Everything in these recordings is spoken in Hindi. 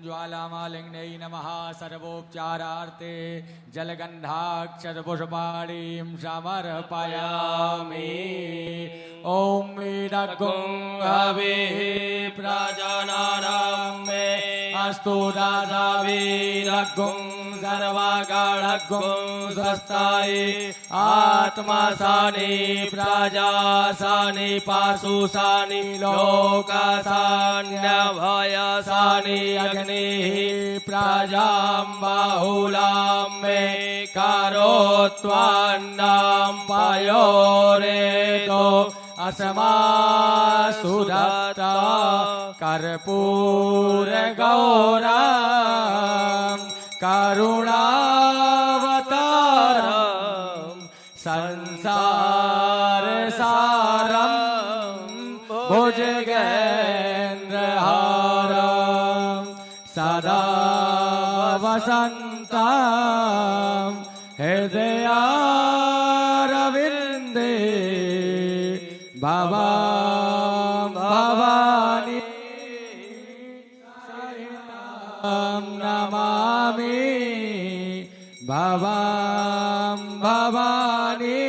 ज्वालामालिंगनै नमः सर्वोपचारार्थे जलगन्धाक्षरपुष्पाणिं समर्पयामि। ॐ वीरगुं हविः प्रजानानां मे अस्तु राजा वीरगुं सर्वगणगुं स्वस्ताय आत्मा सानि प्रजा सानि पशु सानि लोक सान्यभय सानि अग्निः प्रजां बाहुलां मे करोत्वान्नां पयोरेतो अस्मासुदत्ता कर्पूर गौरं करुणावतारं संसार सारं भुजगेन्द्रहारं सदा वसन्तं हृदयारविन्दे भवां भवानी सहितं नमामि। भवां भवानी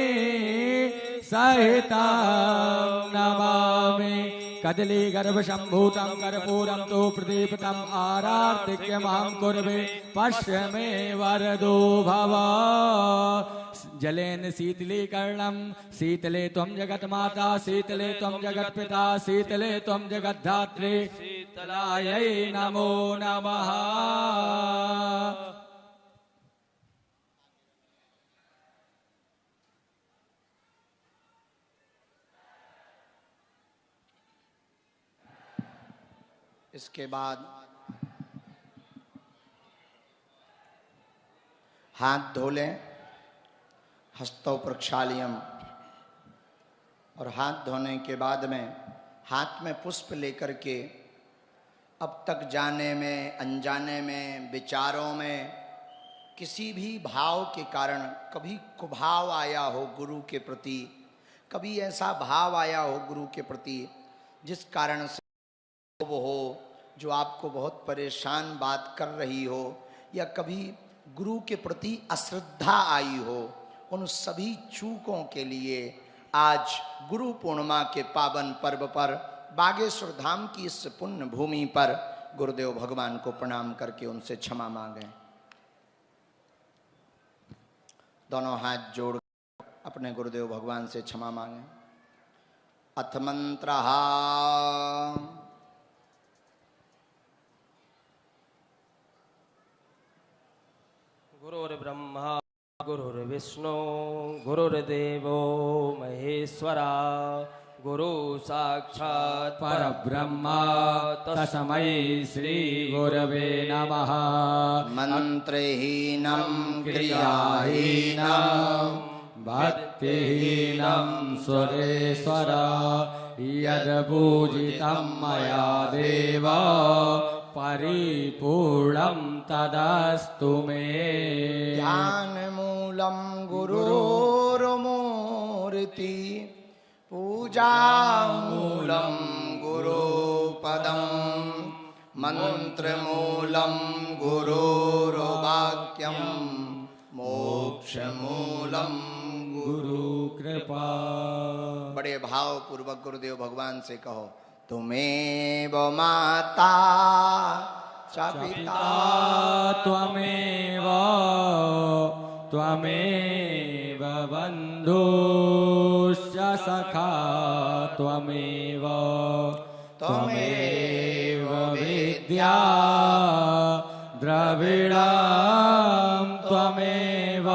सहितं नमामि। कदली गर्भसम्भूतं कर्पूरं तु प्रदीपितम् आरार्तिक्यमहं कुर्वे पश्य मे वरदो भव। जलेन शीतलीकरणं शीतले त्वं जगन्माता शीतले त्वं जगत्पिता शीतले त्वं जगद्धात्री शीतलायै नमो नमः। इसके बाद हाथ धो लें, हस्तौ प्रक्षाल्यम, और हाथ धोने के बाद में हाथ में पुष्प लेकर के अब तक जाने में अनजाने में विचारों में किसी भी भाव के कारण कभी कुभाव आया हो गुरु के प्रति, कभी ऐसा भाव आया हो गुरु के प्रति जिस कारण से वो हो जो आपको बहुत परेशान बात कर रही हो, या कभी गुरु के प्रति अश्रद्धा आई हो, उन सभी चूकों के लिए आज गुरु पूर्णिमा के पावन पर्व पर बागेश्वर धाम की इस पुण्य भूमि पर गुरुदेव भगवान को प्रणाम करके उनसे क्षमा मांगें। दोनों हाथ जोड़ अपने गुरुदेव भगवान से क्षमा मांगें। अथ मंत्रः गुरुर्ब्रह्मा गुरुर्विष्णु गुरुर्देवो महेश्वरा गुरु साक्षात् परब्रह्मा तस्मै श्री गुरवे नमः। मंत्रहीनं क्रियाहीनं भक्तिहीनं सुरेश्वर यद्पूजितं मया देव परिपूर्णं तदस्तु मे। ध्यानमूलं गुरोर्मूर्ति पूजामूलं गुरुपदं मंत्रमूलं गुरोर्वाक्यं मोक्षमूलं गुरु कृपा। बड़े भाव पूर्वक गुरुदेव भगवान से कहो, तुमेव माता च पिता त्वमेव त्वमेव बन्धुश्च सखा त्वमेव त्वमेव विद्या द्रविणं त्वमेव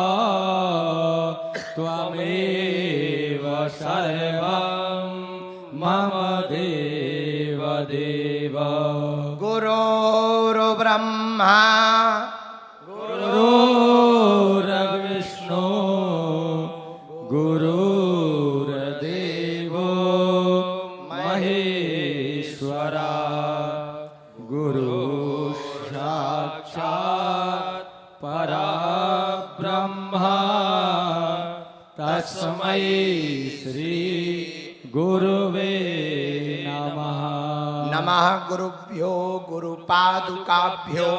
त्वमेव सर्वं मम देव देव। गुरुर्ब्रह्मा गुरुर्विष्णु गुरुर्देवो महेश्वरा गुरु साक्षात् परब्रह्मा तस्मै श्री गुरुवे नमः। नमः गुरुभ्यो गुरुपादुकाभ्यो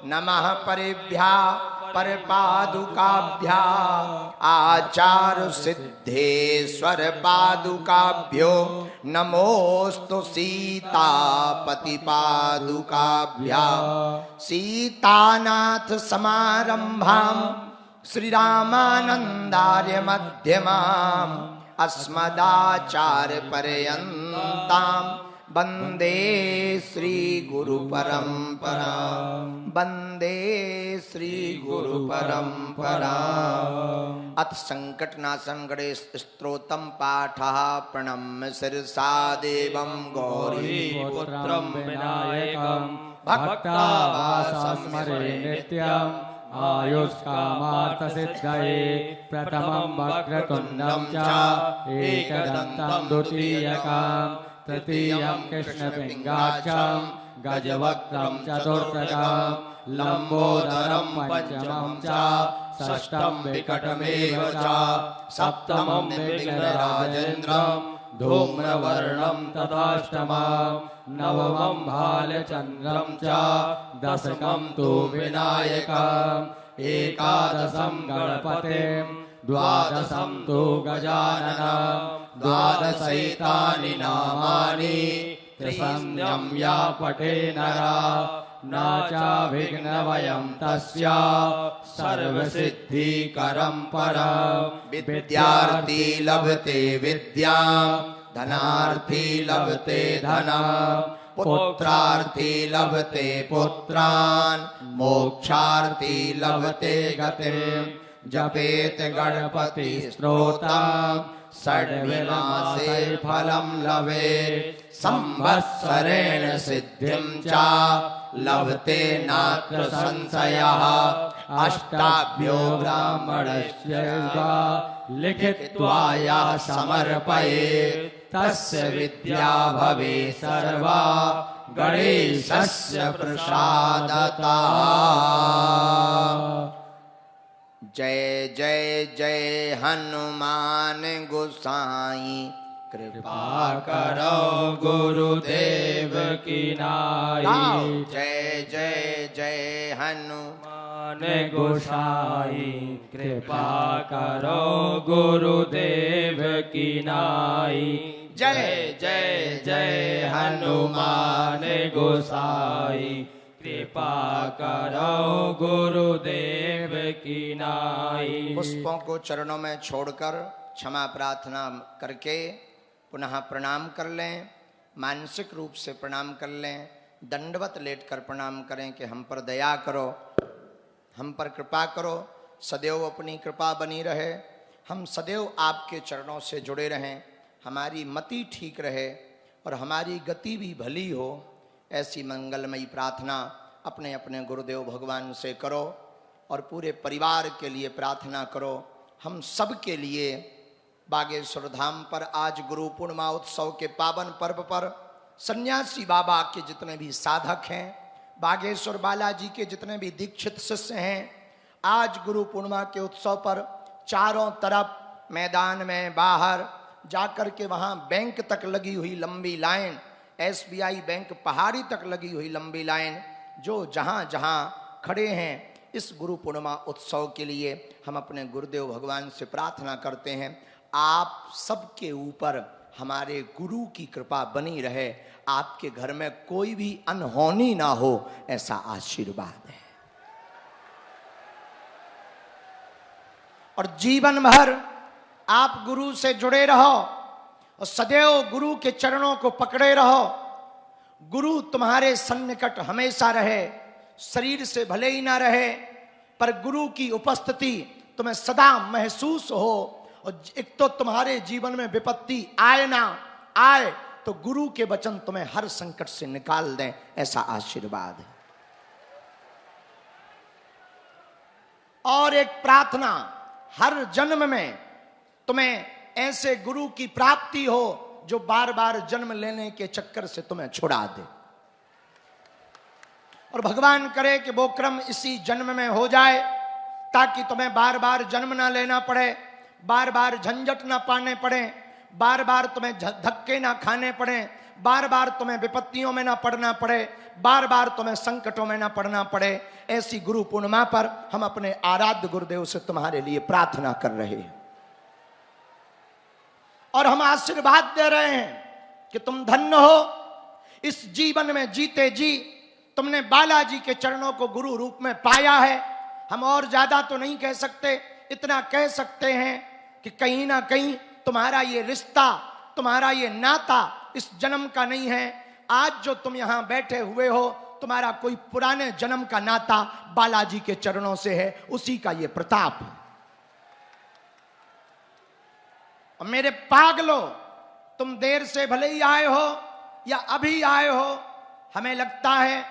नमः परेभ्यः परपादुकाभ्या आचार सिद्धेश्वर पादुकाभ्यो नमोस्तु सीतापति पादुकाभ्या सीतानाथ समारंभां श्रीरामानंदार्य मध्यमाम् अस्मदाचार्य पर्यन्तां वंदे श्री गुरु परंपरा वंदे श्री गुरु परंपरा। अथ संकटनाशन गणेश स्तोत्रम पाठः प्रणम्य शिरसा देवं गौरी पुत्रं विनायकं भक्तावासं स्मरे नित्यम् आयुष्कामार्थसिद्धये प्रथमं वक्रतुण्डं च एकदन्तं द्वितीयकं तृतीयं कृष्णपिङ्गाक्षं गजवक्त्रं चतुर्थकं लम्बोदरं पंचमं च षष्ठं विकटमेव च सप्तमं विघ्नराजेन्द्रं धूम्रवर्णं तथाष्टमं नवमं भालचन्द्रं च दशकं तु विनायकम् एकादशं गणपतिं द्वादशं तु गजाननं द्वादशैतानि नामानि त्रिसंध्यं या पठे नरः न च विघ्नभयं तस्य सर्वसिद्धिकरं परम्। विद्यार्थी लभते विद्यां धनार्थी लभते धनम् पुत्रार्थी लभते पुत्रान् मोक्षार्थी लभते गतिम्। जपेत गणपति स्तोत्रम् षड्विमासे फलं लभेत् संवत्सरेण सिद्धिं च लभते नात्र संशयः। अष्टाभ्यो ब्राह्मणस्य लिखित्वा यः समर्पयेत् तस्य विद्या भवेत् सर्वा गणेशस्य प्रसादतः। जय जय जय हनुमान गोसाई कृपा करो गुरुदेव की नाई। जय जय जय हनुमान गोसाई कृपा करो गुरुदेव की नाई। जय जय जय हनुमान गोसाई कृपा करो गुरुदेव की नाई। पुष्पों को चरणों में छोड़कर क्षमा प्रार्थना करके पुनः प्रणाम कर लें। मानसिक रूप से प्रणाम कर लें। दंडवत लेटकर प्रणाम करें कि हम पर दया करो, हम पर कृपा करो। सदैव अपनी कृपा बनी रहे, हम सदैव आपके चरणों से जुड़े रहें, हमारी मति ठीक रहे और हमारी गति भी भली हो। ऐसी मंगलमयी प्रार्थना अपने अपने गुरुदेव भगवान से करो और पूरे परिवार के लिए प्रार्थना करो। हम सब के लिए बागेश्वर धाम पर आज गुरु पूर्णिमा उत्सव के पावन पर्व पर सन्यासी बाबा के जितने भी साधक हैं, बागेश्वर बालाजी के जितने भी दीक्षित शिष्य हैं, आज गुरु पूर्णिमा के उत्सव पर चारों तरफ मैदान में बाहर जाकर के वहाँ बैंक तक लगी हुई लंबी लाइन, SBI बैंक पहाड़ी तक लगी हुई लंबी लाइन, जो जहाँ जहाँ खड़े हैं इस गुरु पूर्णिमा उत्सव के लिए हम अपने गुरुदेव भगवान से प्रार्थना करते हैं आप सबके ऊपर हमारे गुरु की कृपा बनी रहे, आपके घर में कोई भी अनहोनी ना हो, ऐसा आशीर्वाद है। और जीवन भर आप गुरु से जुड़े रहो और सदैव गुरु के चरणों को पकड़े रहो। गुरु तुम्हारे सन्निकट हमेशा रहे, शरीर से भले ही ना रहे पर गुरु की उपस्थिति तुम्हें सदा महसूस हो। और एक तो तुम्हारे जीवन में विपत्ति आए ना आए तो गुरु के वचन तुम्हें हर संकट से निकाल दें, ऐसा आशीर्वाद है। और एक प्रार्थना, हर जन्म में तुम्हें ऐसे गुरु की प्राप्ति हो जो बार बार जन्म लेने के चक्कर से तुम्हें छुड़ा दे। और भगवान करे कि वो क्रम इसी जन्म में हो जाए ताकि तुम्हें बार बार जन्म ना लेना पड़े, बार बार झंझट ना पाने पड़े, बार बार तुम्हें धक्के ना खाने पड़े, बार बार तुम्हें विपत्तियों में ना पड़ना पड़े, बार बार तुम्हें संकटों में ना पड़ना पड़े। ऐसी गुरु पूर्णिमा पर हम अपने आराध्य गुरुदेव से तुम्हारे लिए प्रार्थना कर रहे हैं और हम आशीर्वाद दे रहे हैं कि तुम धन्य हो। इस जीवन में जीते जी तुमने बालाजी के चरणों को गुरु रूप में पाया है। हम और ज्यादा तो नहीं कह सकते, इतना कह सकते हैं कि कहीं ना कहीं तुम्हारा ये रिश्ता, तुम्हारा ये नाता इस जन्म का नहीं है। आज जो तुम यहां बैठे हुए हो, तुम्हारा कोई पुराने जन्म का नाता बालाजी के चरणों से है, उसी का ये प्रताप है। और मेरे पागलों, तुम देर से भले ही आए हो या अभी आए हो, हमें लगता है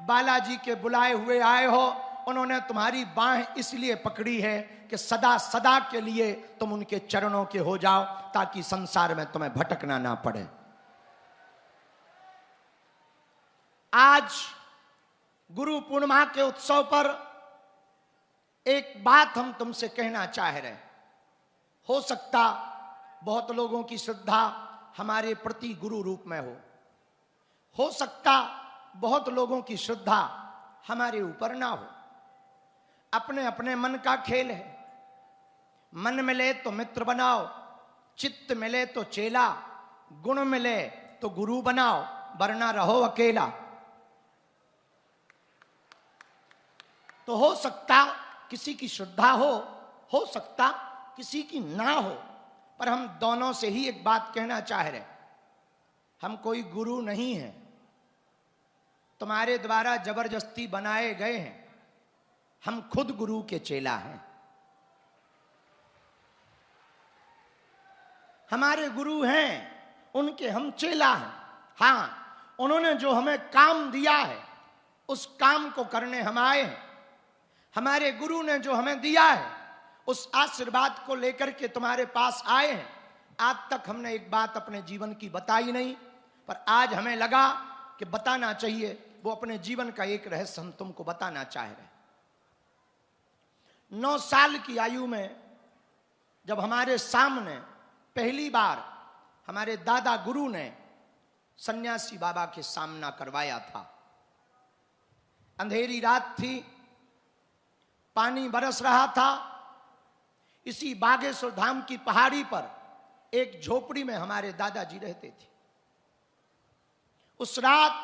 बालाजी के बुलाए हुए आए हो। उन्होंने तुम्हारी बाह इसलिए पकड़ी है कि सदा सदा के लिए तुम उनके चरणों के हो जाओ, ताकि संसार में तुम्हें भटकना ना पड़े। आज गुरु पूर्णिमा के उत्सव पर एक बात हम तुमसे कहना चाह रहे। हो सकता बहुत लोगों की श्रद्धा हमारे प्रति गुरु रूप में हो सकता बहुत लोगों की श्रद्धा हमारे ऊपर ना हो। अपने अपने मन का खेल है। मन मिले तो मित्र बनाओ, चित्त मिले तो चेला, गुण मिले तो गुरु बनाओ, वरना रहो अकेला। तो हो सकता किसी की श्रद्धा हो सकता किसी की ना हो, पर हम दोनों से ही एक बात कहना चाह रहे। हम कोई गुरु नहीं है, तुम्हारे द्वारा जबरदस्ती बनाए गए हैं। हम खुद गुरु के चेला हैं। हमारे गुरु हैं, उनके हम चेला हैं। हां, उन्होंने जो हमें काम दिया है उस काम को करने हम आए हैं। हमारे गुरु ने जो हमें दिया है उस आशीर्वाद को लेकर के तुम्हारे पास आए हैं। आज तक हमने एक बात अपने जीवन की बताई नहीं, पर आज हमें लगा कि बताना चाहिए। वो अपने जीवन का एक रहस्य हम तुमको बताना चाह रहे। 9 साल की आयु में जब हमारे सामने पहली बार हमारे दादा गुरु ने सन्यासी बाबा के सामना करवाया था। अंधेरी रात थी, पानी बरस रहा था। इसी बागेश्वर धाम की पहाड़ी पर एक झोपड़ी में हमारे दादाजी रहते थे। उस रात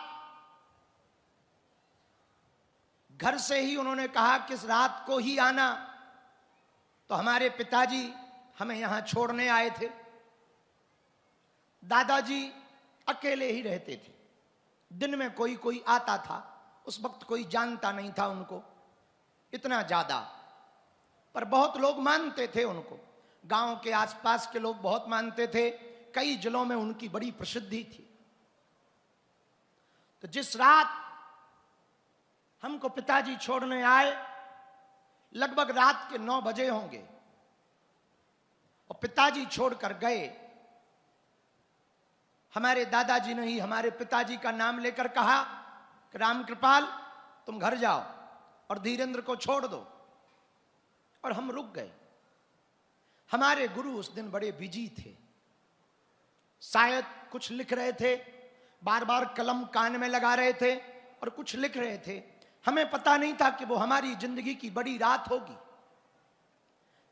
घर से ही उन्होंने कहा कि इस रात को ही आना, तो हमारे पिताजी हमें यहां छोड़ने आए थे। दादाजी अकेले ही रहते थे। दिन में कोई कोई आता था। उस वक्त कोई जानता नहीं था उनको इतना ज्यादा, पर बहुत लोग मानते थे उनको। गांव के आसपास के लोग बहुत मानते थे। कई जिलों में उनकी बड़ी प्रसिद्धि थी। तो जिस रात हमको पिताजी छोड़ने आए, लगभग रात के 9 बजे होंगे, और पिताजी छोड़कर गए। हमारे दादाजी ने ही हमारे पिताजी का नाम लेकर कहा कि रामकृपाल, तुम घर जाओ और धीरेंद्र को छोड़ दो। और हम रुक गए। हमारे गुरु उस दिन बड़े बिजी थे, शायद कुछ लिख रहे थे, बार बार कलम कान में लगा रहे थे और कुछ लिख रहे थे। हमें पता नहीं था कि वो हमारी जिंदगी की बड़ी रात होगी।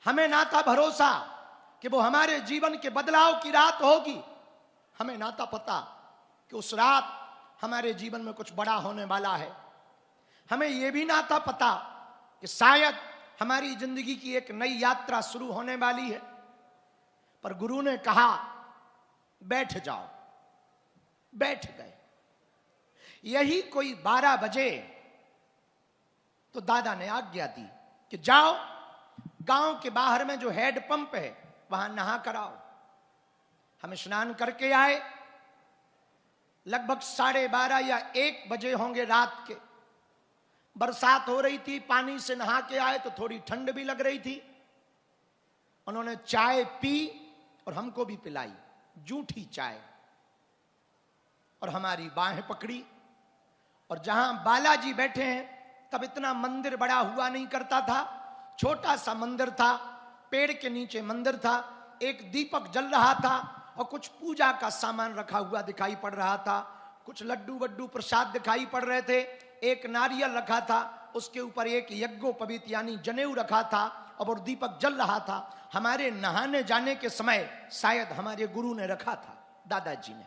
हमें ना था भरोसा कि वो हमारे जीवन के बदलाव की रात होगी। हमें ना था पता कि उस रात हमारे जीवन में कुछ बड़ा होने वाला है। हमें यह भी ना था पता कि शायद हमारी जिंदगी की एक नई यात्रा शुरू होने वाली है। पर गुरु ने कहा बैठ जाओ। बैठ गए। यही कोई 12 बजे तो दादा ने आज्ञा दी कि जाओ, गांव के बाहर में जो हेड पंप है वहां नहा कर आओ। हम स्नान करके आए। लगभग 12:30 या 1 बजे होंगे रात के। बरसात हो रही थी, पानी से नहा के आए तो थोड़ी ठंड भी लग रही थी। उन्होंने चाय पी और हमको भी पिलाई, जूठी चाय, और हमारी बाहें पकड़ी। और जहां बालाजी बैठे हैं तब इतना मंदिर बड़ा हुआ नहीं करता था, छोटा सा मंदिर था। पेड़ के नीचे मंदिर था, एक दीपक जल रहा था और कुछ पूजा का सामान रखा हुआ दिखाई पड़ रहा था, कुछ लड्डू वड्डू प्रसाद दिखाई पड़ रहे थे, एक नारियल रखा था, उसके ऊपर एक यज्ञोपवीत यानी जनेऊ रखा था और दीपक जल रहा था। हमारे नहाने जाने के समय शायद हमारे गुरु ने रखा था, दादाजी ने।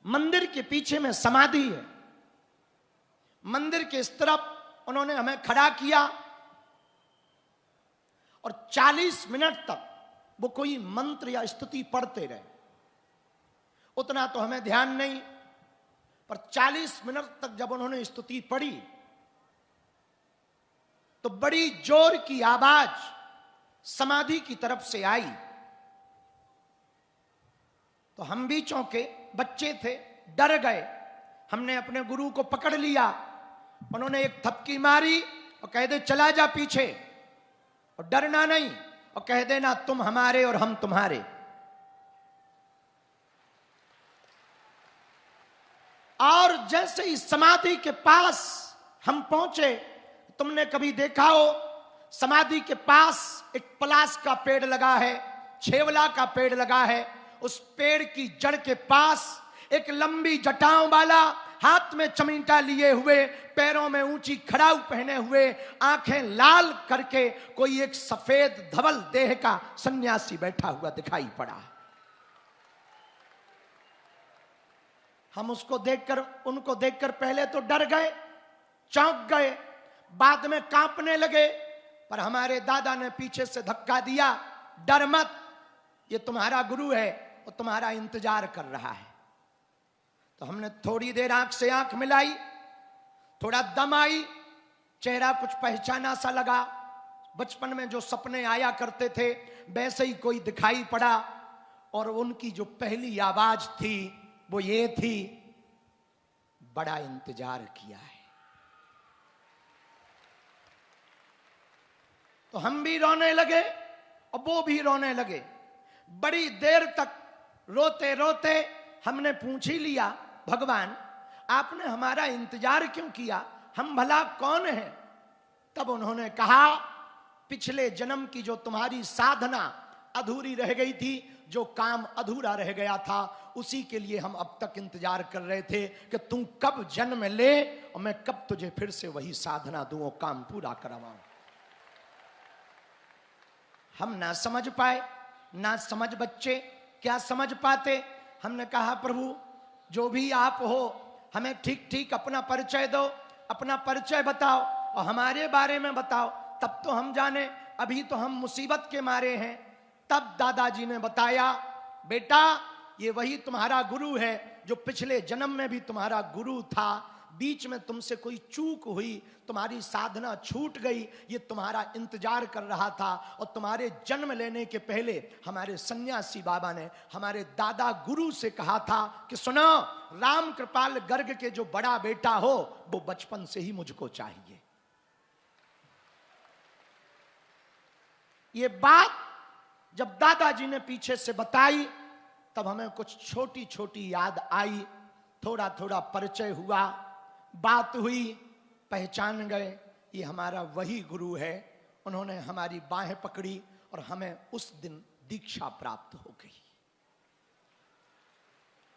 मंदिर के पीछे में समाधि है, मंदिर के इस तरफ उन्होंने हमें खड़ा किया और 40 मिनट तक वो कोई मंत्र या स्तुति पढ़ते रहे। उतना तो हमें ध्यान नहीं, पर 40 मिनट तक जब उन्होंने स्तुति पढ़ी तो बड़ी जोर की आवाज समाधि की तरफ से आई। तो हम भी चौंके, बच्चे थे, डर गए। हमने अपने गुरु को पकड़ लिया, उन्होंने एक थपकी मारी और कह दे चला जा पीछे, और डरना नहीं, और कह देना तुम हमारे और हम तुम्हारे। और जैसे ही समाधि के पास हम पहुंचे, तुमने कभी देखा हो समाधि के पास एक पलास का पेड़ लगा है, छेवला का पेड़ लगा है, उस पेड़ की जड़ के पास एक लंबी जटाओं वाला, हाथ में चमीटा लिए हुए, पैरों में ऊंची खड़ाऊ पहने हुए, आंखें लाल करके कोई एक सफेद धवल देह का सन्यासी बैठा हुआ दिखाई पड़ा। हम उसको देखकर, उनको देखकर पहले तो डर गए, चौंक गए, बाद में कांपने लगे, पर हमारे दादा ने पीछे से धक्का दिया, डर मत, ये तुम्हारा गुरु है और तुम्हारा इंतजार कर रहा है। तो हमने थोड़ी देर आंख से आंख मिलाई, थोड़ा दम आई, चेहरा कुछ पहचाना सा लगा, बचपन में जो सपने आया करते थे वैसे ही कोई दिखाई पड़ा। और उनकी जो पहली आवाज थी वो ये थी, बड़ा इंतजार किया है। तो हम भी रोने लगे और वो भी रोने लगे। बड़ी देर तक रोते रोते हमने पूछ ही लिया, भगवान आपने हमारा इंतजार क्यों किया, हम भला कौन हैं? तब उन्होंने कहा, पिछले जन्म की जो तुम्हारी साधना अधूरी रह गई थी, जो काम अधूरा रह गया था, उसी के लिए हम अब तक इंतजार कर रहे थे कि तू कब जन्म ले और मैं कब तुझे फिर से वही साधना दूं और काम पूरा करवाऊं। हम ना समझ पाए, ना समझ बच्चे क्या समझ पाते। हमने कहा, प्रभु जो भी आप हो, हमें ठीक ठीक अपना परिचय दो, अपना परिचय बताओ और हमारे बारे में बताओ, तब तो हम जाने, अभी तो हम मुसीबत के मारे हैं। तब दादाजी ने बताया, बेटा ये वही तुम्हारा गुरु है जो पिछले जन्म में भी तुम्हारा गुरु था, बीच में तुमसे कोई चूक हुई, तुम्हारी साधना छूट गई, ये तुम्हारा इंतजार कर रहा था। और तुम्हारे जन्म लेने के पहले हमारे सन्यासी बाबा ने हमारे दादा गुरु से कहा था कि सुनो, राम कृपाल गर्ग के जो बड़ा बेटा हो वो बचपन से ही मुझको चाहिए। ये बात जब दादाजी ने पीछे से बताई तब हमें कुछ छोटी छोटी याद आई, थोड़ा थोड़ा परिचय हुआ, बात हुई, पहचान गए ये हमारा वही गुरु है। उन्होंने हमारी बाहें पकड़ी और हमें उस दिन दीक्षा प्राप्त हो गई।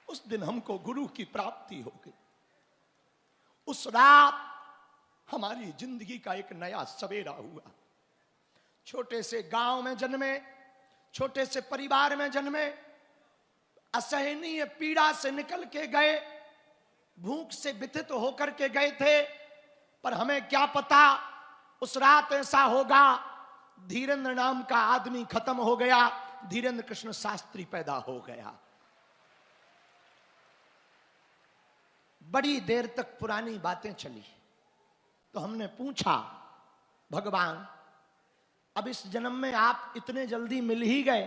उस दिन हमको गुरु की प्राप्ति हो गई। उस रात हमारी जिंदगी का एक नया सवेरा हुआ। छोटे से गांव में जन्मे, छोटे से परिवार में जन्मे, असहनीय पीड़ा से निकल के गए, भूख से व्यथित होकर के गए थे, पर हमें क्या पता उस रात ऐसा होगा, धीरेन्द्र नाम का आदमी खत्म हो गया, धीरेन्द्र कृष्ण शास्त्री पैदा हो गया। बड़ी देर तक पुरानी बातें चली, तो हमने पूछा, भगवान अब इस जन्म में आप इतने जल्दी मिल ही गए,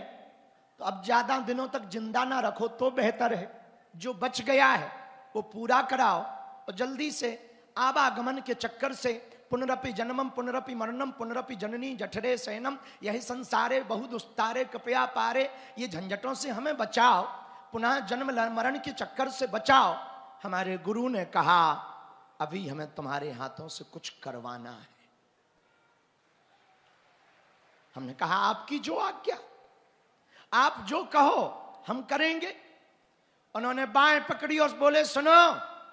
तो अब ज्यादा दिनों तक जिंदा ना रखो तो बेहतर है, जो बच गया है वो पूरा कराओ और जल्दी से आवागमन के चक्कर से पुनरपि जन्मम पुनरपि मरणम पुनरपि जननी जठरे शयनम यही संसारे बहु दुस्तारे कृपया पारे, ये झंझटों से हमें बचाओ, पुनः जन्म मरण के चक्कर से बचाओ। हमारे गुरु ने कहा, अभी हमें तुम्हारे हाथों से कुछ करवाना है। हमने कहा, आपकी जो आज्ञा। आप जो कहो हम करेंगे। उन्होंने बाएं पकड़ी और बोले, सुनो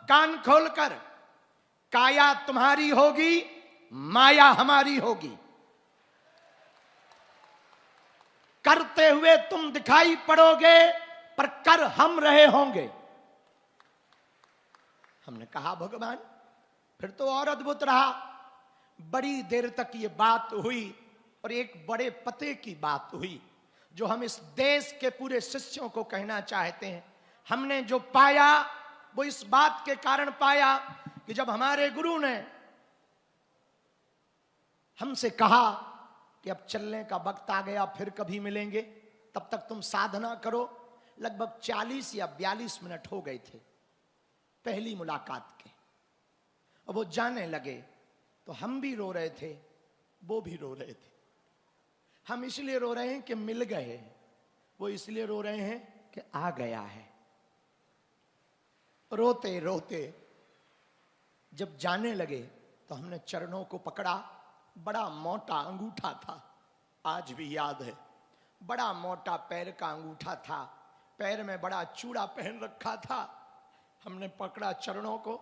कान खोलकर, काया तुम्हारी होगी, माया हमारी होगी। करते हुए तुम दिखाई पड़ोगे, पर कर हम रहे होंगे। हमने कहा भगवान, फिर तो और अद्भुत रहा। बड़ी देर तक ये बात हुई और एक बड़े पते की बात हुई जो हम इस देश के पूरे शिष्यों को कहना चाहते हैं। हमने जो पाया वो इस बात के कारण पाया कि जब हमारे गुरु ने हमसे कहा कि अब चलने का वक्त आ गया, फिर कभी मिलेंगे, तब तक तुम साधना करो। लगभग 40 या 42 मिनट हो गए थे पहली मुलाकात के। और वो जाने लगे तो हम भी रो रहे थे, वो भी रो रहे थे। हम इसलिए रो रहे हैं कि मिल गए, वो इसलिए रो रहे हैं कि आ गया है। रोते रोते जब जाने लगे तो हमने चरणों को पकड़ा। बड़ा मोटा अंगूठा था, आज भी याद है। बड़ा मोटा पैर का अंगूठा था, पैर में बड़ा चूड़ा पहन रखा था। हमने पकड़ा चरणों को,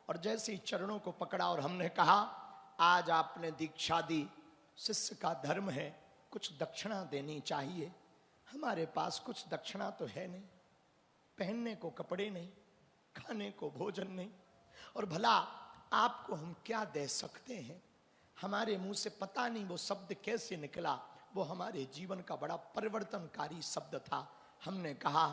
और जैसे ही चरणों को पकड़ा और हमने कहा, आज आपने दीक्षा दी, शिष्य का धर्म है, कुछ दक्षिणा देनी चाहिए। हमारे पास कुछ दक्षिणा तो है नहीं, पहनने को कपड़े नहीं, खाने को भोजन नहीं, और भला आपको हम क्या दे सकते हैं। हमारे मुंह से पता नहीं वो शब्द कैसे निकला, वो हमारे जीवन का बड़ा परिवर्तनकारी शब्द था। हमने कहा,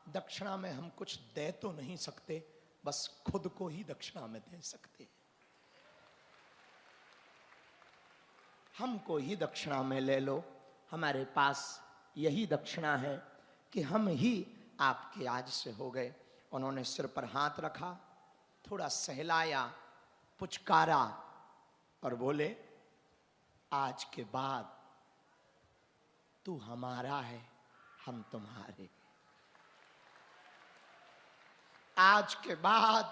दक्षिणा में हम कुछ दे तो नहीं सकते, बस खुद को ही दक्षिणा में दे सकते। हमको ही दक्षिणा में ले लो, हमारे पास यही दक्षिणा है कि हम ही आपके आज से हो गए। उन्होंने सिर पर हाथ रखा, थोड़ा सहलाया, पुचकारा और बोले, आज के बाद तू हमारा है, हम तुम्हारे। आज के बाद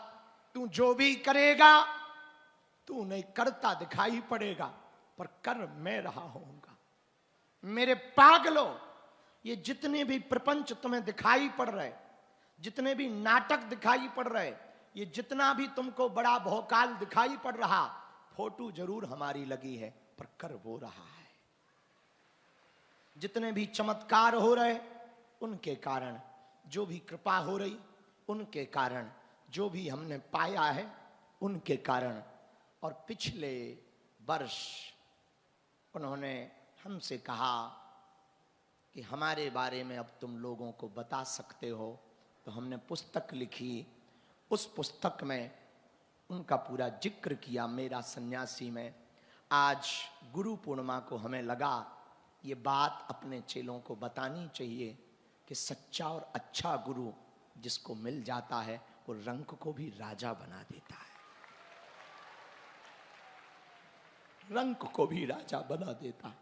तू जो भी करेगा, तू नहीं करता दिखाई पड़ेगा, पर कर मैं रहा होऊंगा। मेरे पागलों, ये जितने भी प्रपंच तुम्हें दिखाई पड़ रहे, जितने भी नाटक दिखाई पड़ रहे, ये जितना भी तुमको बड़ा भौकाल दिखाई पड़ रहा, फोटो जरूर हमारी लगी है, पर कर वो रहा है। जितने भी चमत्कार हो रहे, उनके कारण, जो भी कृपा हो रही उनके कारण, जो भी हमने पाया है उनके कारण। और पिछले वर्ष उन्होंने हमसे कहा कि हमारे बारे में अब तुम लोगों को बता सकते हो, तो हमने पुस्तक लिखी। उस पुस्तक में उनका पूरा जिक्र किया, मेरा सन्यासी में। आज गुरु पूर्णिमा को हमें लगा ये बात अपने चेलों को बतानी चाहिए कि सच्चा और अच्छा गुरु जिसको मिल जाता है, वो रंक को भी राजा बना देता है, रंक को भी राजा बना देता है।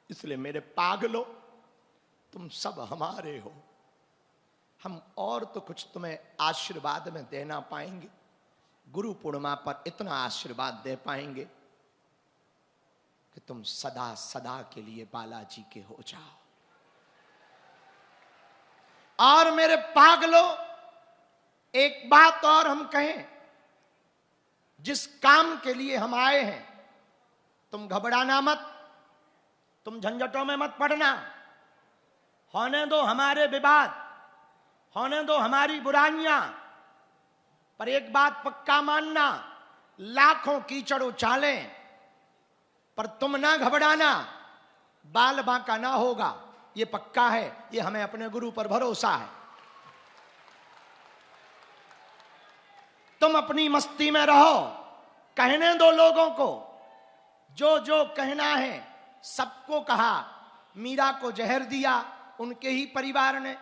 इसलिए मेरे पागलों, तुम सब हमारे हो। हम और तो कुछ तुम्हें आशीर्वाद में देना पाएंगे, गुरु पूर्णिमा पर इतना आशीर्वाद दे पाएंगे कि तुम सदा सदा के लिए बालाजी के हो जाओ। और मेरे पागलों, एक बात और हम कहें, जिस काम के लिए हम आए हैं, तुम घबराना मत, तुम झंझटों में मत पड़ना। होने दो हमारे विवाद, होने दो हमारी बुराइयां, पर एक बात पक्का मानना, लाखों कीचड़ उछालें, पर तुम ना घबराना, बाल बांका ना होगा, ये पक्का है। ये हमें अपने गुरु पर भरोसा है। तुम अपनी मस्ती में रहो, कहने दो लोगों को जो जो कहना है। सबको कहा, मीरा को जहर दिया उनके ही परिवार ने,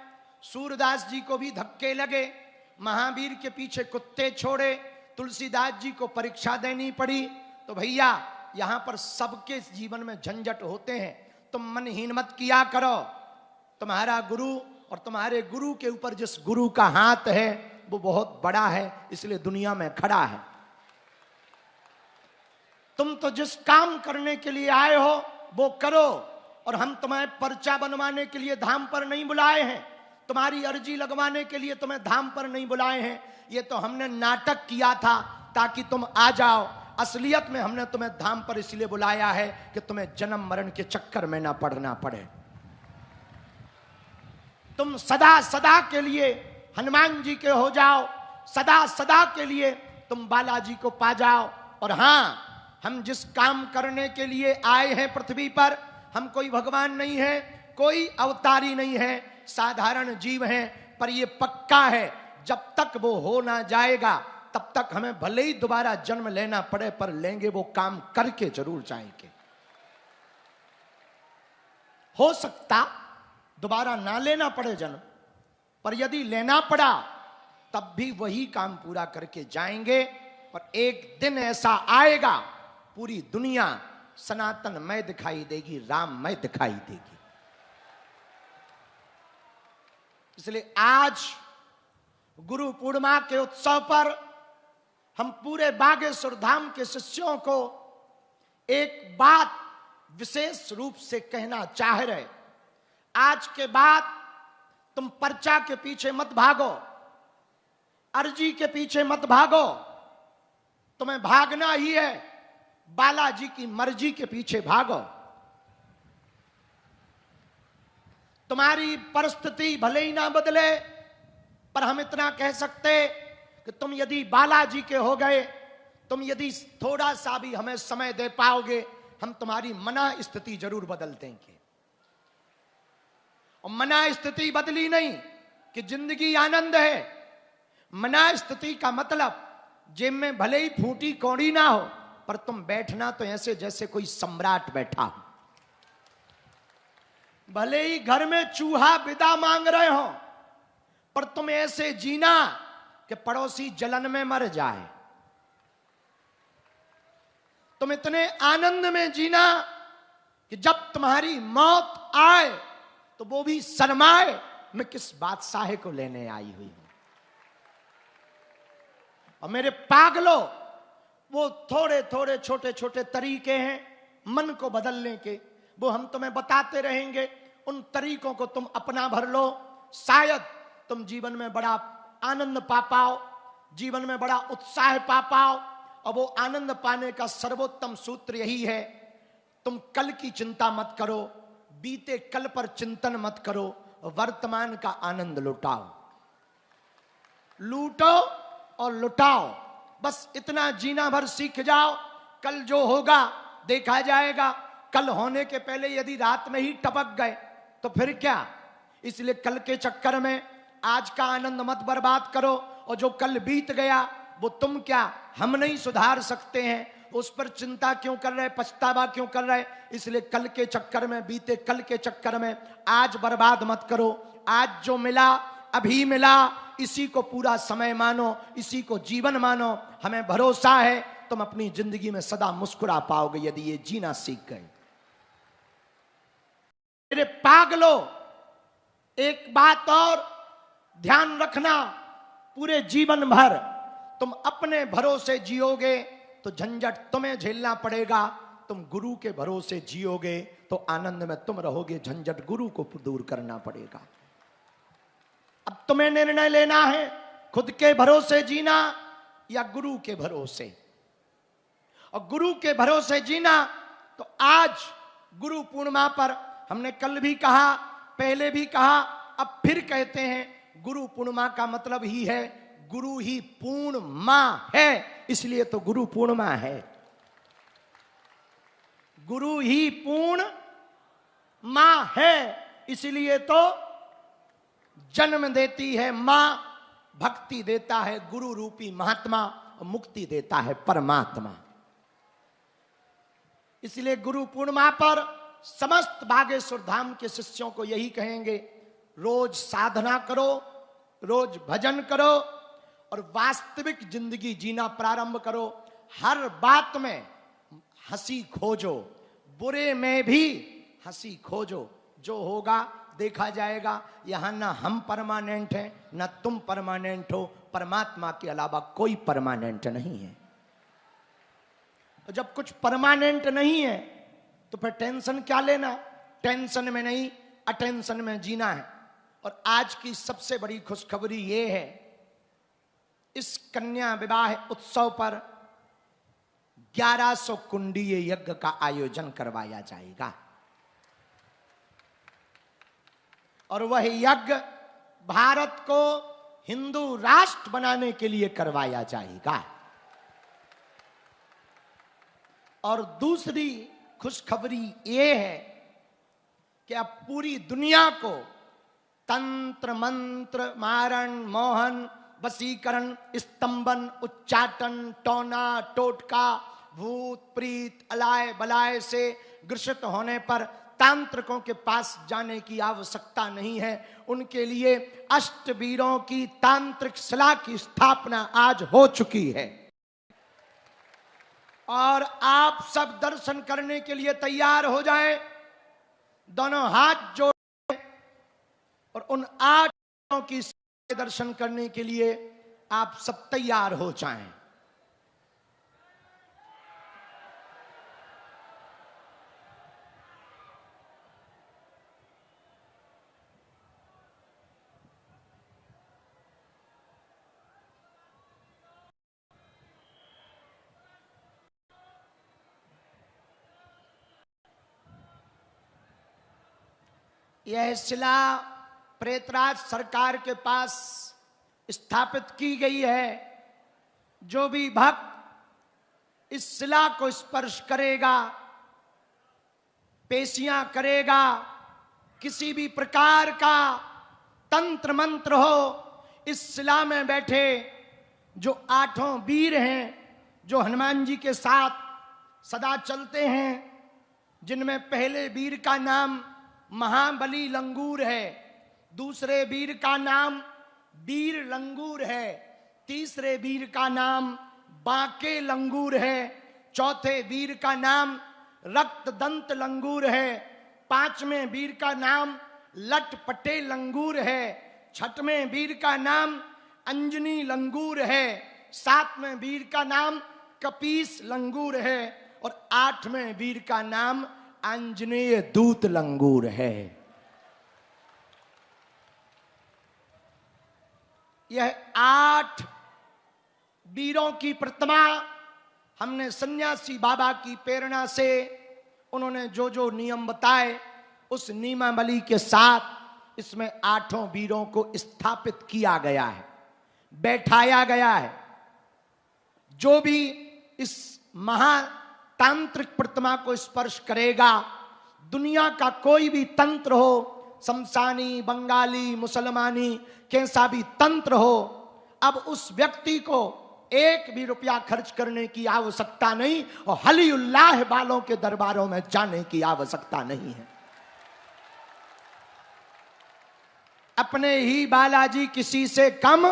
सूरदास जी को भी धक्के लगे, महावीर के पीछे कुत्ते छोड़े, तुलसीदास जी को परीक्षा देनी पड़ी। तो भैया, यहां पर सबके जीवन में झंझट होते हैं, तुम मनहीन मत किया करो। तुम्हारा गुरु और तुम्हारे गुरु के ऊपर जिस गुरु का हाथ है वो बहुत बड़ा है, इसलिए दुनिया में खड़ा है। तुम तो जिस काम करने के लिए आए हो वो करो, और हम तुम्हें पर्चा बनवाने के लिए धाम पर नहीं बुलाए हैं, तुम्हारी अर्जी लगवाने के लिए तुम्हें धाम पर नहीं बुलाए हैं। ये तो हमने नाटक किया था ताकि तुम आ जाओ। असलियत में हमने तुम्हें धाम पर इसलिए बुलाया है कि तुम्हें जन्म मरण के चक्कर में ना पड़ना पड़े। तुम सदा सदा के लिए हनुमान जी के हो जाओ, सदा सदा के लिए तुम बालाजी को पा जाओ। और हां, हम जिस काम करने के लिए आए हैं पृथ्वी पर, हम कोई भगवान नहीं है, कोई अवतारी नहीं है, साधारण जीव हैं। पर यह पक्का है, जब तक वो हो ना जाएगा तब तक हमें भले ही दोबारा जन्म लेना पड़े, पर लेंगे वो काम करके जरूर जाएंगे। हो सकता दोबारा ना लेना पड़े जन्म, पर यदि लेना पड़ा तब भी वही काम पूरा करके जाएंगे। और एक दिन ऐसा आएगा, पूरी दुनिया सनातन में दिखाई देगी, राम में दिखाई देगी। इसलिए आज गुरु पूर्णिमा के उत्सव पर हम पूरे बागेश्वर धाम के शिष्यों को एक बात विशेष रूप से कहना चाह रहे। आज के बाद तुम पर्चा के पीछे मत भागो, अर्जी के पीछे मत भागो, तुम्हें भागना ही है बालाजी की मर्जी के पीछे भागो। तुम्हारी परिस्थिति भले ही ना बदले, पर हम इतना कह सकते कि तुम यदि बालाजी के हो गए, तुम यदि थोड़ा सा भी हमें समय दे पाओगे, हम तुम्हारी मना स्थिति जरूर बदल देंगे। और मना स्थिति बदली नहीं कि जिंदगी आनंद है। मना स्थिति का मतलब जेब में भले ही फूटी कौड़ी ना हो, पर तुम बैठना तो ऐसे जैसे कोई सम्राट बैठा हो। भले ही घर में चूहा विदा मांग रहे हो, पर तुम ऐसे जीना कि पड़ोसी जलन में मर जाए। तुम इतने आनंद में जीना कि जब तुम्हारी मौत आए तो वो भी शर्माए, मैं किस बादशाह को लेने आई हुई हूं। और मेरे पागलों, वो थोड़े थोड़े छोटे छोटे तरीके हैं मन को बदलने के, वो हम तुम्हें बताते रहेंगे। उन तरीकों को तुम अपना भर लो, शायद तुम जीवन में बड़ा आनंद पा पाओ, जीवन में बड़ा उत्साह पा पाओ। और वो आनंद पाने का सर्वोत्तम सूत्र यही है, तुम कल की चिंता मत करो, बीते कल पर चिंतन मत करो, वर्तमान का आनंद लुटाओ। लूटो और लुटाओ, बस इतना जीना भर सीख जाओ। कल जो होगा देखा जाएगा। कल होने के पहले यदि रात में ही टपक गए तो फिर क्या। इसलिए कल के चक्कर में आज का आनंद मत बर्बाद करो। और जो कल बीत गया वो तुम क्या, हम नहीं सुधार सकते हैं, उस पर चिंता क्यों कर रहे, पछतावा क्यों कर रहे। इसलिए कल के चक्कर में, बीते कल के चक्कर में आज बर्बाद मत करो। आज जो मिला, अभी मिला, इसी को पूरा समय मानो, इसी को जीवन मानो। हमें भरोसा है तुम अपनी जिंदगी में सदा मुस्कुरा पाओगे यदि ये जीना सीख गए। मेरे पागलों, एक बात और ध्यान रखना, पूरे जीवन भर तुम अपने भरोसे जियोगे तो झंझट तुम्हें झेलना पड़ेगा। तुम गुरु के भरोसे जियोगे तो आनंद में तुम रहोगे, झंझट गुरु को दूर करना पड़ेगा। अब तुम्हें निर्णय लेना है, खुद के भरोसे जीना या गुरु के भरोसे। और गुरु के भरोसे जीना तो आज गुरु पूर्णिमा पर हमने कल भी कहा, पहले भी कहा, अब फिर कहते हैं, गुरु पूर्णिमा का मतलब ही है गुरु ही पूर्ण मां है, इसलिए तो गुरु पूर्णिमा है। गुरु ही पूर्ण मां है, इसलिए तो जन्म देती है मां, भक्ति देता है गुरु रूपी महात्मा, और मुक्ति देता है परमात्मा। इसलिए गुरु पूर्णिमा पर समस्त बागेश्वर धाम के शिष्यों को यही कहेंगे, रोज साधना करो, रोज भजन करो और वास्तविक जिंदगी जीना प्रारंभ करो। हर बात में हंसी खोजो, बुरे में भी हंसी खोजो। जो होगा देखा जाएगा। यहां ना हम परमानेंट हैं, ना तुम परमानेंट हो, परमात्मा के अलावा कोई परमानेंट नहीं है। जब कुछ परमानेंट नहीं है तो फिर टेंशन क्या लेना। टेंशन में नहीं, अटेंशन में जीना है। और आज की सबसे बड़ी खुशखबरी ये है, इस कन्या विवाह उत्सव पर 1100 कुंडीय यज्ञ का आयोजन करवाया जाएगा। और वह यज्ञ भारत को हिंदू राष्ट्र बनाने के लिए करवाया जाएगा। और दूसरी खुशखबरी ये है कि अब पूरी दुनिया को तंत्र मंत्र, मारण, मोहन, वशीकरण, स्तंभन, उच्चाटन, टोना, टोटका, भूत प्रीत, अलाय बलाय से ग्रसित होने पर तांत्रिकों के पास जाने की आवश्यकता नहीं है। उनके लिए अष्टवीरों की तांत्रिक शिला की स्थापना आज हो चुकी है। और आप सब दर्शन करने के लिए तैयार हो जाएं, दोनों हाथ जोड़ें और उन 8 की दर्शन करने के लिए आप सब तैयार हो जाएं। यह शिला प्रेतराज सरकार के पास स्थापित की गई है। जो भी भक्त इस शिला को स्पर्श करेगा, पेशियां करेगा, किसी भी प्रकार का तंत्र मंत्र हो, इस शिला में बैठे जो 8 वीर हैं, जो हनुमान जी के साथ सदा चलते हैं, जिनमें पहले वीर का नाम महाबली लंगूर है, दूसरे वीर का नाम वीर लंगूर है, तीसरे वीर का नाम बांके लंगूर है, चौथे वीर का नाम रक्त दंत लंगूर है, 5वें वीर का नाम लटपटे लंगूर है, 6वें वीर का नाम अंजनी लंगूर है, 7वें वीर का नाम कपीस लंगूर है और 8वें वीर का नाम आंजनेय दूत लंगूर है। यह 8 वीरों की प्रतिमा हमने सन्यासी बाबा की प्रेरणा से, उन्होंने जो जो नियम बताए उस नियमावली के साथ इसमें 8 वीरों को स्थापित किया गया है, बैठाया गया है। जो भी इस महातांत्रिक प्रतिमा को स्पर्श करेगा, दुनिया का कोई भी तंत्र हो, शमशानी, बंगाली, मुसलमानी, कैसा भी तंत्र हो, अब उस व्यक्ति को 1 भी रुपया खर्च करने की आवश्यकता नहीं और हलीउल्लाह वालों के दरबारों में जाने की आवश्यकता नहीं है। अपने ही बालाजी किसी से कम,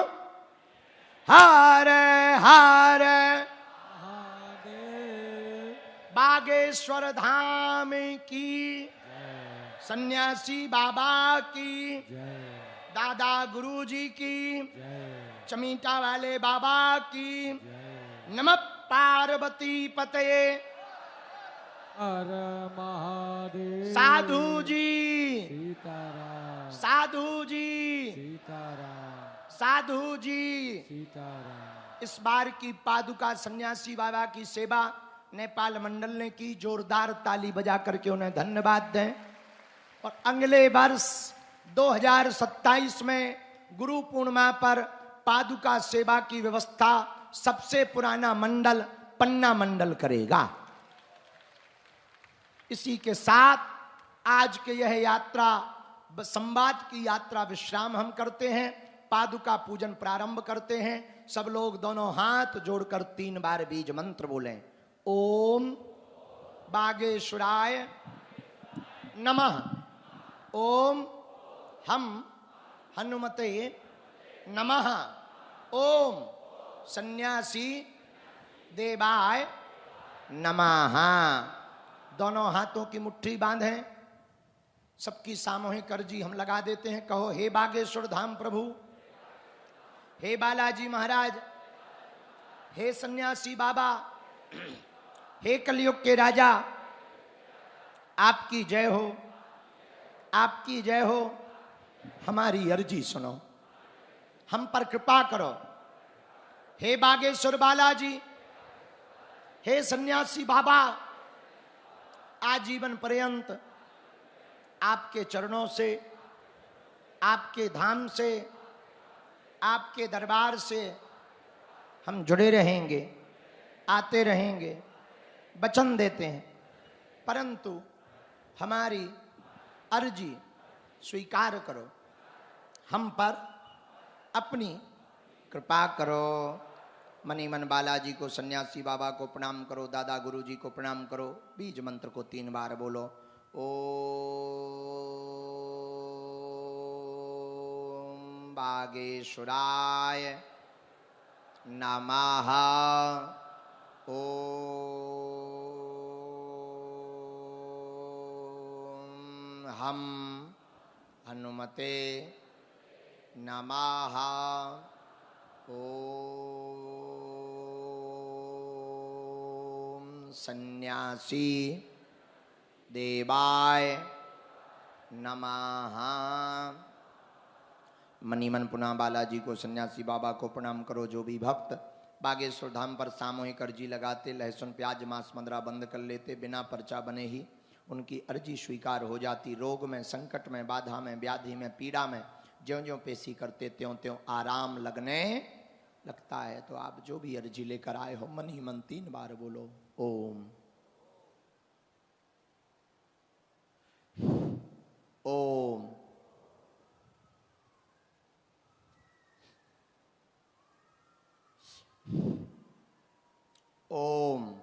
हार हार बागेश्वर धाम की, सन्यासी बाबा की, दादा गुरुजी की, चमीटा वाले बाबा की, नमः पार्वती पतये, हर महादेव, साधु जी, सीताराम, साधु जी, सीताराम, साधु जी। सीताराम। इस बार की पादुका सन्यासी बाबा की सेवा नेपाल मंडल ने की, जोरदार ताली बजा करके उन्हें धन्यवाद दें। और अगले वर्ष 2027 में गुरु पूर्णिमा पर पादुका सेवा की व्यवस्था सबसे पुराना मंडल पन्ना मंडल करेगा। इसी के साथ आज के यह यात्रा, संवाद की यात्रा विश्राम हम करते हैं, पादुका पूजन प्रारंभ करते हैं। सब लोग दोनों हाथ जोड़कर 3 बार बीज मंत्र बोलें। ओम बागेश्वराय नमः, ओम हम हनुमते नमः, ओम सन्यासी देवाय नमः। दोनों हाथों की मुट्ठी बांधें, सबकी सामूहिक अर्जी हम लगा देते हैं। कहो, हे बागेश्वर धाम प्रभु, हे बालाजी महाराज, हे सन्यासी बाबा, हे कलयुग के राजा, आपकी जय हो, आपकी जय हो, हमारी अर्जी सुनो, हम पर कृपा करो। हे बागेश्वर बालाजी, हे सन्यासी बाबा, आजीवन पर्यंत आपके चरणों से, आपके धाम से, आपके दरबार से हम जुड़े रहेंगे, आते रहेंगे, वचन देते हैं, परंतु हमारी अर्जी स्वीकार करो, हम पर अपनी कृपा करो। मनी मन बालाजी को, सन्यासी बाबा को प्रणाम करो, दादा गुरु जी को प्रणाम करो। बीज मंत्र को 3 बार बोलो। ओम बागेश्वराय नमः। ओम हम हनुमते नमः। ओम सन्यासी देवाय नमः। मनीमन पुनः बालाजी को, सन्यासी बाबा को प्रणाम करो। जो भी भक्त बागेश्वर धाम पर सामूहिक अर्जी लगाते, लहसुन प्याज मांस मदिरा बंद कर लेते, बिना पर्चा बने ही उनकी अर्जी स्वीकार हो जाती। रोग में, संकट में, बाधा में, व्याधि में, पीड़ा में ज्यों ज्यों पेशी करते त्यों त्यों आराम लगने लगता है। तो आप जो भी अर्जी लेकर आए हो, मन ही मन 3 बार बोलो। ओम ओम ओम।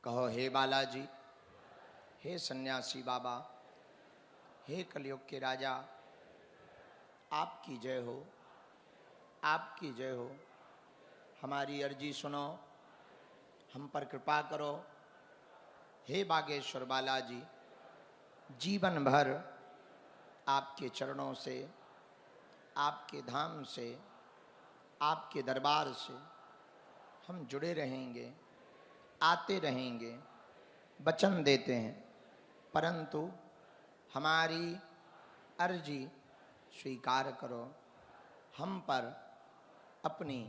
कहो, हे बालाजी, हे सन्यासी बाबा, हे कलयुग के राजा, आपकी जय हो, आपकी जय हो। हमारी अर्जी सुनो, हम पर कृपा करो। हे बागेश्वर बालाजी, जीवन भर आपके चरणों से, आपके धाम से, आपके दरबार से हम जुड़े रहेंगे, आते रहेंगे, वचन देते हैं, परंतु हमारी अर्जी स्वीकार करो, हम पर अपनी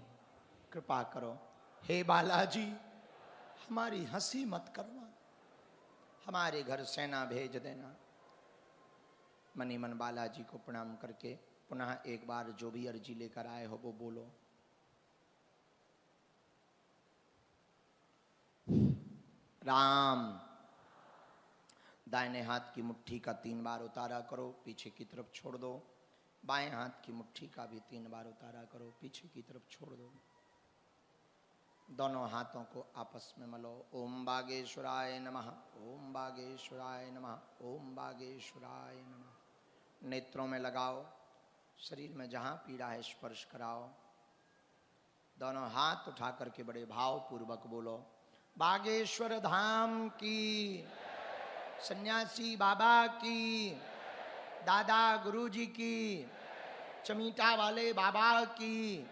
कृपा करो। हे बालाजी, हमारी हंसी मत करना, हमारे घर सेना भेज देना। मनी मन बालाजी को प्रणाम करके पुनः एक बार जो भी अर्जी लेकर आए हो वो बोलो। राम। दाहिने हाथ की मुट्ठी का 3 बार उतारा करो, पीछे की तरफ छोड़ दो। बाएं हाथ की मुट्ठी का भी 3 बार उतारा करो, पीछे की तरफ छोड़ दो। दोनों हाथों को आपस में मलो। ओम बागेश्वराय नमः, ओम बागेश्वराय नमः, ओम बागेश्वराय नमः। नेत्रों में लगाओ, शरीर में जहां पीड़ा है स्पर्श कराओ। दोनों हाथ उठा करके बड़े भाव पूर्वक बोलो। बागेश्वर धाम की, सन्यासी बाबा की, दादा गुरुजी की, चमीटा वाले बाबा की,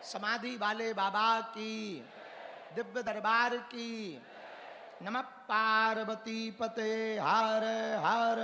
समाधि वाले बाबा की, दिव्य दरबार की। नमः पार्वती पते हर हर।